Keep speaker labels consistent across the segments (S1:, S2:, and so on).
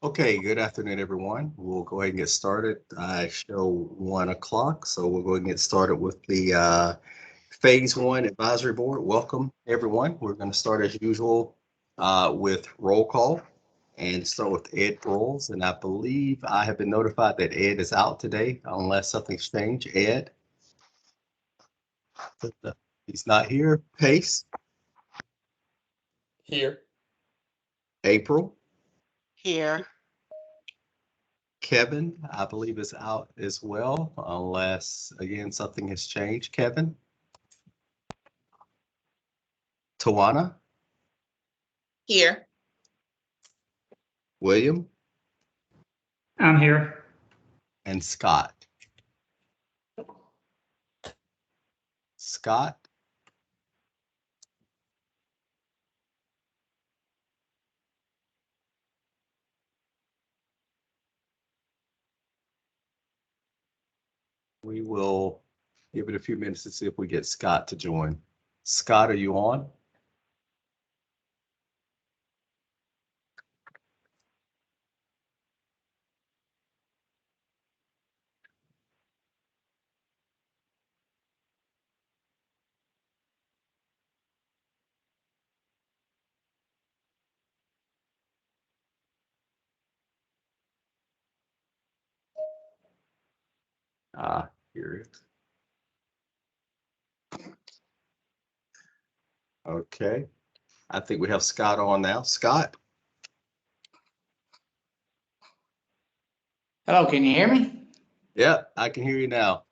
S1: Okay, good afternoon, everyone. We'll go ahead and get started. I show 1 o'clock, so we'll go ahead and get started with the Phase 1 Advisory Board. Welcome, everyone. We're going to start as usual with roll call and start with Ed Rolls. And I believe I have been notified that Ed is out today unless something's changed. Ed? He's not here. Pace?
S2: Here.
S1: April?
S3: Here.
S1: Kevin, I believe, is out as well, unless, again, something has changed. Kevin? Tawana?
S3: Here.
S1: William?
S2: I'm here.
S1: And Scott? Scott? We will give it a few minutes to see if we get Scott to join. Scott, are you on? Here it is. Okay. I think we have Scott on now. Scott?
S2: Hello, can you hear me?
S1: Yeah, I can hear you now.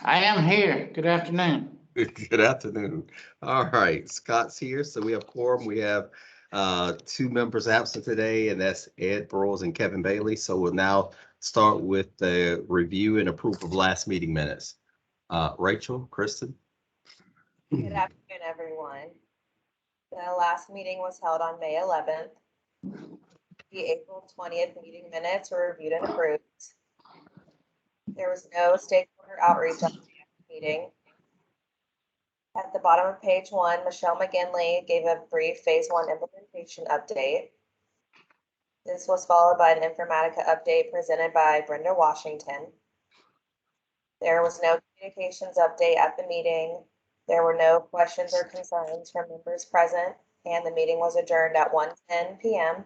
S2: I am here. Good afternoon.
S1: Good afternoon. All right, Scott's here. So we have quorum. We have 2 members absent today, and that's Ed Burrows and Kevin Bailey. So we'll now start with the review and approval of last meeting minutes. Rachel, Kristen?
S4: Good afternoon, everyone. The last meeting was held on May 11th. The April 20th meeting minutes were reviewed and approved. There was no stakeholder outreach at the meeting. At the bottom of page 1, Michelle McGinley gave a brief Phase 1 implementation update. This was followed by an Informatica update presented by Brenda Washington. There was no communications update at the meeting. There were no questions or concerns from members present, and the meeting was adjourned at 1:10 p.m.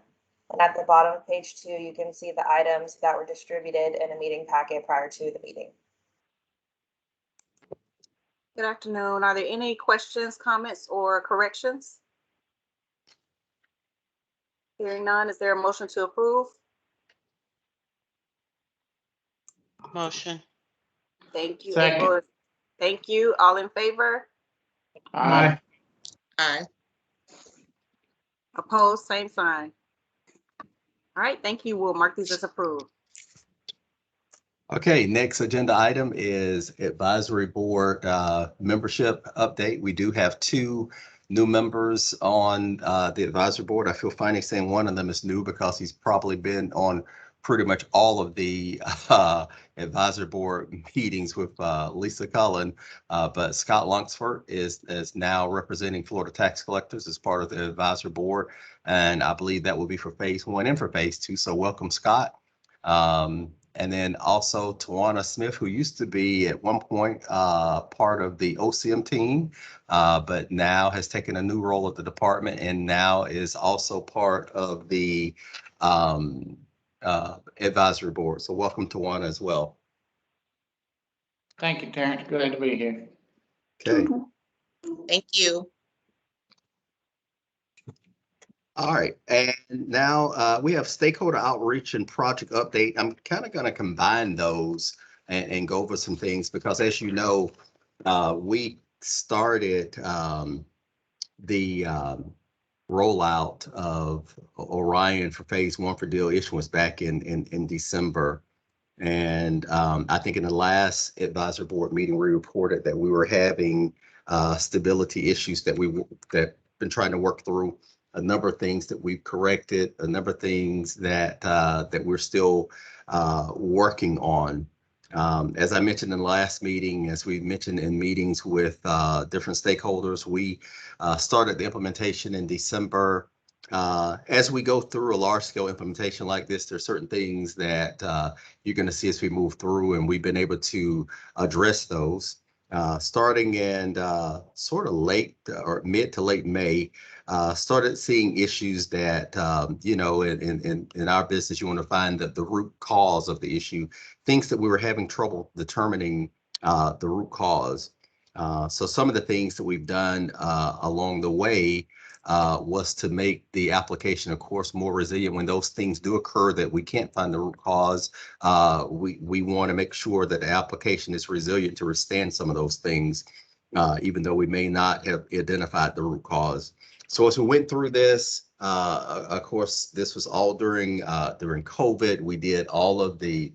S4: And at the bottom of page 2, you can see the items that were distributed in a meeting packet prior to the meeting.
S3: Good afternoon. Are there any questions, comments, or corrections? Hearing none, is there a motion to approve?
S5: Motion.
S3: Thank you,
S2: Second.
S3: April. Thank you. All in favor?
S2: Aye.
S5: Aye.
S3: Opposed, same sign. All right, thank you. We'll mark these as approved.
S1: Okay, next agenda item is advisory board membership update. We do have 2 new members on the advisory board. I feel funny saying one of them is new because he's probably been on pretty much all of the advisory board meetings with Lisa Cullen, but Scott Lunsford is now representing Florida tax collectors as part of the advisory board, and I believe that will be for Phase 1 and for Phase 2. So welcome, Scott. And then also Tawana Smith, who used to be at one point part of the OCM team, but now has taken a new role at the department and now is also part of the advisory board. So welcome, Tawana, as well.
S2: Thank you, Terrence. Glad to be here.
S1: Okay.
S5: Thank you.
S1: All right, and now we have stakeholder outreach and project update. I'm kind of going to combine those and go over some things because, as you know, we started the rollout of Orion for phase one for deal issuance back in December. And I think in the last advisory board meeting, we reported that we were having stability issues that been trying to work through. A number of things that we've corrected, a number of things that we're still working on. As I mentioned in the last meeting, as we mentioned in meetings with different stakeholders, we started the implementation in December. As we go through a large scale implementation like this, there's certain things that you're going to see as we move through, and we've been able to address those. Starting in sort of late or mid to late May, started seeing issues that, in our business, you want to find the root cause of the issue, things that we were having trouble determining the root cause. So some of the things that we've done along the way was to make the application, of course, more resilient. When those things do occur that we can't find the root cause, we want to make sure that the application is resilient to withstand some of those things, even though we may not have identified the root cause. So as we went through this, of course, this was all during COVID. We did all of the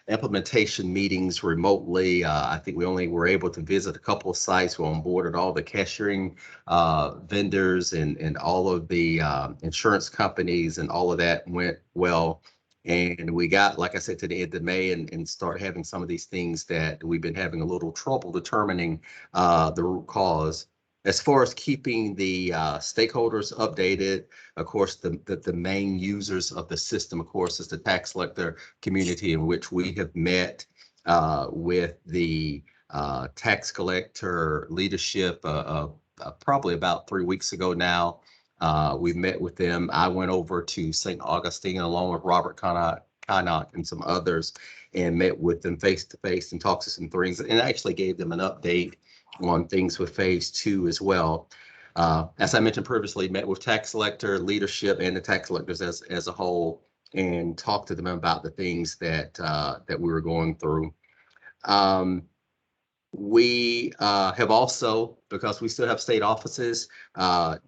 S1: implementation meetings remotely. I think we only were able to visit a couple of sites. We onboarded all the cashiering vendors and all of the insurance companies, and all of that went well. And we got, like I said, to the end of May and start having some of these things that we've been having a little trouble determining the root cause. As far as keeping the stakeholders updated, of course, the main users of the system, of course, is the tax collector community, in which we have met with the tax collector leadership probably about 3 weeks ago now. We met with them. I went over to St. Augustine along with Robert Kynock and some others, and met with them face to face and talked to some things, and actually gave them an update on things with phase two as well. As I mentioned previously, met with tax collector leadership and the tax collectors as a whole, and talked to them about the things that we were going through. We have also, because we still have state offices, that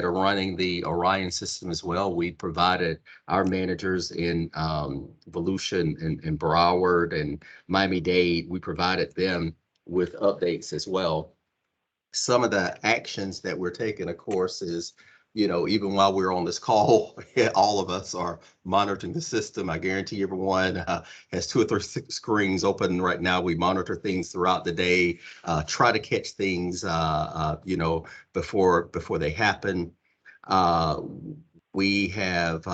S1: are running the Orion system as well. We provided our managers in Volusia and Broward and Miami-Dade. We provided them with updates as well. Some of the actions that we're taking, of course, is, even while we're on this call, all of us are monitoring the system. I guarantee everyone has 2 or 3 screens open right now. We monitor things throughout the day, try to catch things, before they happen. We have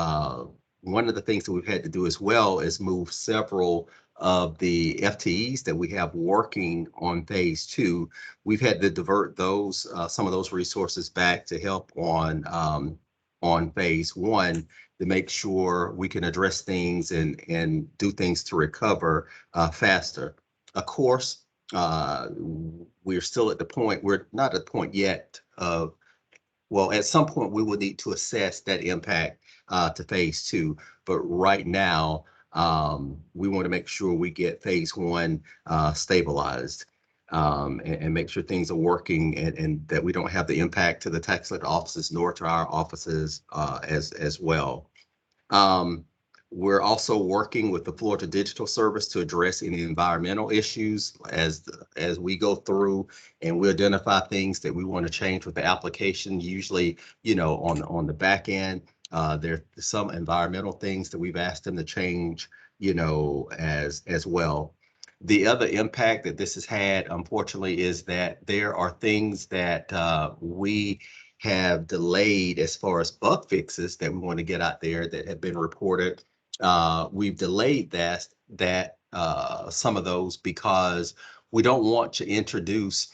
S1: one of the things that we've had to do as well is move several of the FTEs that we have working on phase two. We've had to divert those some of those resources back to help on phase one, to make sure we can address things and do things to recover faster. Of course, we're still at the point, we're not at the point yet of, well, at some point we will need to assess that impact to phase two. But right now, we want to make sure we get phase one stabilized and make sure things are working, and that we don't have the impact to the tax collector offices nor to our offices as well. We're also working with the Florida Digital Service to address any environmental issues as we go through, and we identify things that we want to change with the application. Usually, on the back end, there's some environmental things that we've asked them to change, as well. The other impact that this has had, unfortunately, is that there are things that we have delayed as far as bug fixes that we want to get out there that have been reported. We've delayed some of those because we don't want to introduce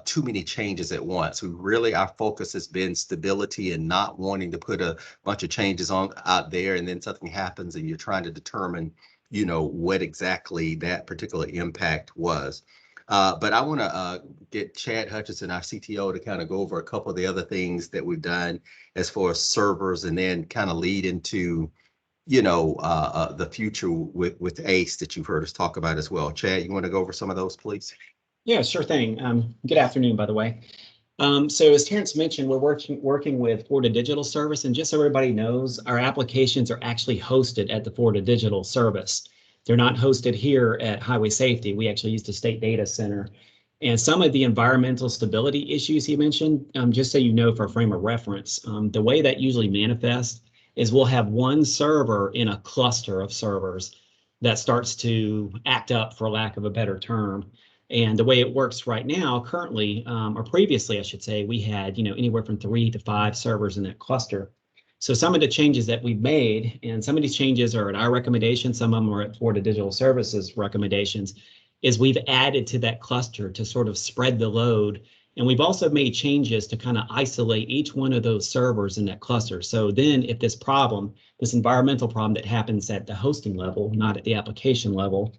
S1: too many changes at once. Our focus has been stability and not wanting to put a bunch of changes out there, and then something happens and you're trying to determine, what exactly that particular impact was. But I want to get Chad Hutchinson, our CTO, to kind of go over a couple of the other things that we've done as far as servers, and then kind of lead into the future with ACE that you've heard us talk about as well. Chad, you want to go over some of those, please?
S6: Yeah, sure thing. Good afternoon, by the way. So as Terrence mentioned, we're working with Florida Digital Service, and just so everybody knows, our applications are actually hosted at the Florida Digital Service. They're not hosted here at Highway Safety. We actually use the state data center. And some of the environmental stability issues he mentioned, just so you know for a frame of reference, the way that usually manifests is we'll have one server in a cluster of servers that starts to act up, for lack of a better term. And the way it works right now, currently, or previously, I should say, we had, anywhere from 3 to 5 servers in that cluster. So some of the changes that we've made, and some of these changes are at our recommendation, some of them are at Florida Digital Services recommendations, is we've added to that cluster to sort of spread the load. And we've also made changes to kind of isolate each one of those servers in that cluster. So then if this environmental problem that happens at the hosting level, not at the application level,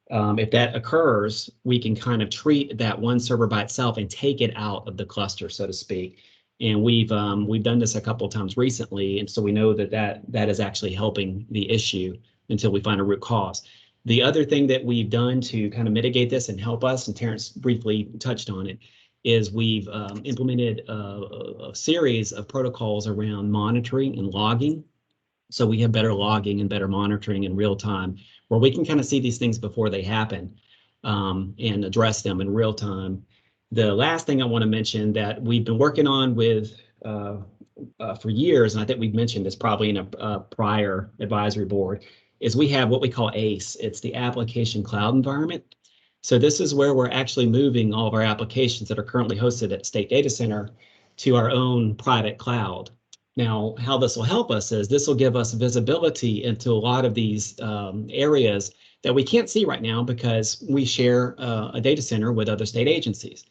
S6: if that occurs, we can kind of treat that one server by itself and take it out of the cluster, so to speak. And we've done this a couple of times recently, and so we know that is actually helping the issue until we find a root cause. The other thing that we've done to kind of mitigate this and help us, and Terrence briefly touched on it, is we've implemented a series of protocols around monitoring and logging. So we have better logging and better monitoring in real time, where we can kind of see these things before they happen and address them in real time. The last thing I want to mention that we've been working on with for years, and I think we've mentioned this probably in a prior advisory board, is we have what we call ACE. It's the application cloud environment. So this is where we're actually moving all of our applications that are currently hosted at State Data Center to our own private cloud. Now, how this will help us is this will give us visibility into a lot of these areas that we can't see right now because we share a data center with other state agencies.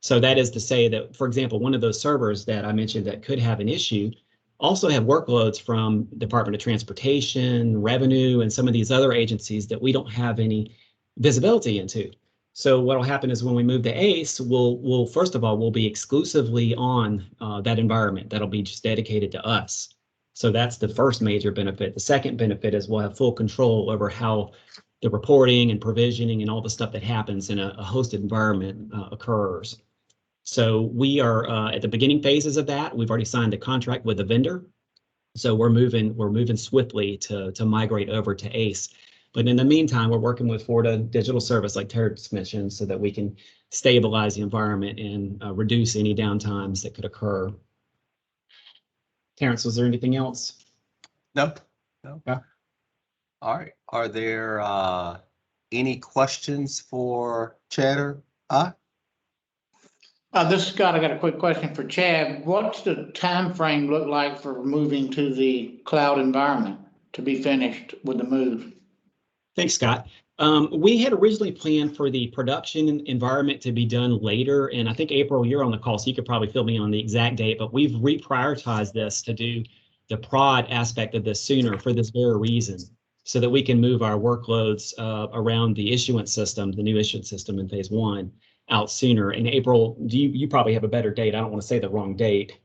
S6: So that is to say that, for example, one of those servers that I mentioned that could have an issue also have workloads from Department of Transportation, Revenue, and some of these other agencies that we don't have any visibility into. So what will happen is when we move to ACE, we'll first of all, we'll be exclusively on that environment that'll be just dedicated to us. So that's the first major benefit. The second benefit is we'll have full control over how the reporting and provisioning and all the stuff that happens in a hosted environment occurs. So we are at the beginning phases of that. We've already signed a contract with a vendor. So we're moving swiftly to migrate over to ACE. But in the meantime, we're working with Florida Digital Service, like Terrence mentioned, so that we can stabilize the environment and reduce any downtimes that could occur. Terrence, was there anything else?
S1: No.
S6: Yeah.
S1: All right. Are there any questions for Chatter?
S2: This is Scott. I got a quick question for Chad. What's the time frame look like for moving to the cloud environment to be finished with the move?
S6: Thanks, Scott. We had originally planned for the production environment to be done later, and I think April, you're on the call, so you could probably fill me on the exact date, but we've reprioritized this to do the prod aspect of this sooner for this very reason, so that we can move our workloads around the issuance system, the new issuance system in phase 1, out sooner. In April, you probably have a better date. I don't want to say the wrong date.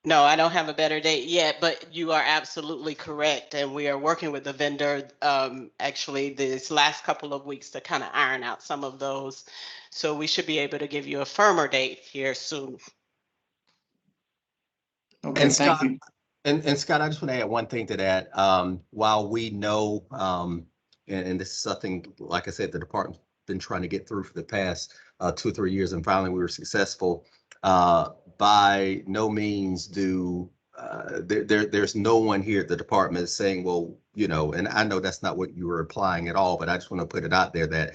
S5: No, I don't have a better date yet, but you are absolutely correct. And we are working with the vendor actually this last couple of weeks to kind of iron out some of those. So we should be able to give you a firmer date here soon.
S2: Okay,
S1: And
S2: thank
S1: Scott,
S2: you.
S1: and Scott, I just want to add one thing to that. While we know, and this is something, like I said, the department's been trying to get through for the past 2 or 3 years, and finally we were successful. By no means there's no one here at the department saying, well, and I know that's not what you were implying at all, but I just want to put it out there that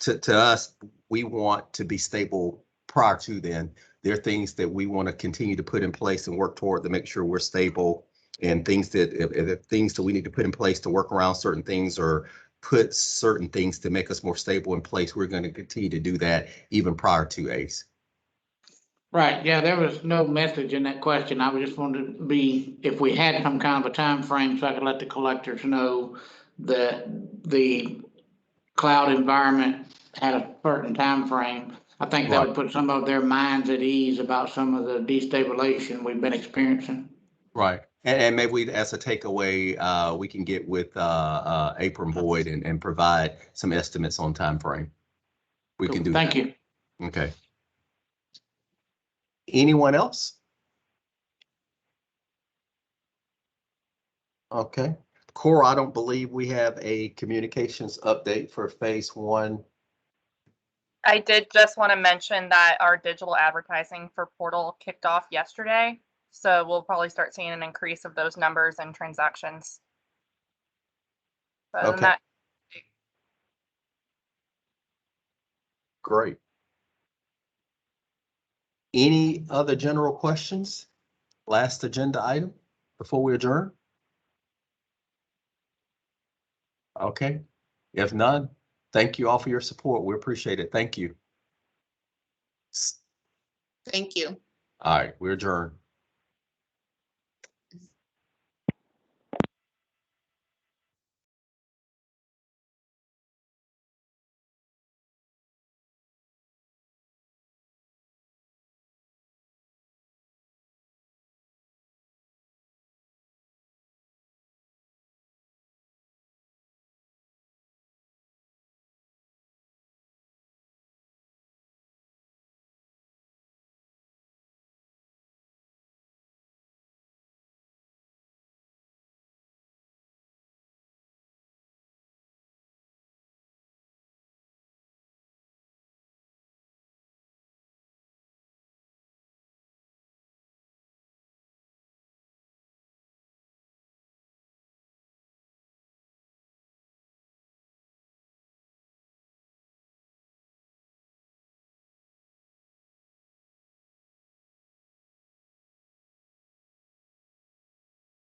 S1: to us, we want to be stable prior to then. There are things that we want to continue to put in place and work toward to make sure we're stable, and things that things that we need to put in place to work around certain things or put certain things to make us more stable in place. We're going to continue to do that even prior to ACE.
S2: Right, yeah, there was no message in that question. I was just wanted to be, if we had some kind of a time frame, so I could let the collectors know that the cloud environment had a certain time frame. I think that would put some of their minds at ease about some of the destabilization we've been experiencing.
S1: Right. And maybe we, as a takeaway, we can get with April Boyd and provide some estimates on time frame. We can do that.
S2: Thank you.
S1: Okay. Anyone else? Okay. Cora, I don't believe we have a communications update for phase 1.
S7: I did just want to mention that our digital advertising for Portal kicked off yesterday. So we'll probably start seeing an increase of those numbers and transactions. Other than
S1: Okay.
S7: that,
S1: Great. Any other general questions? Last agenda item before we adjourn? Okay. If none, thank you all for your support. We appreciate it. Thank you.
S3: Thank you.
S1: All right, we adjourn.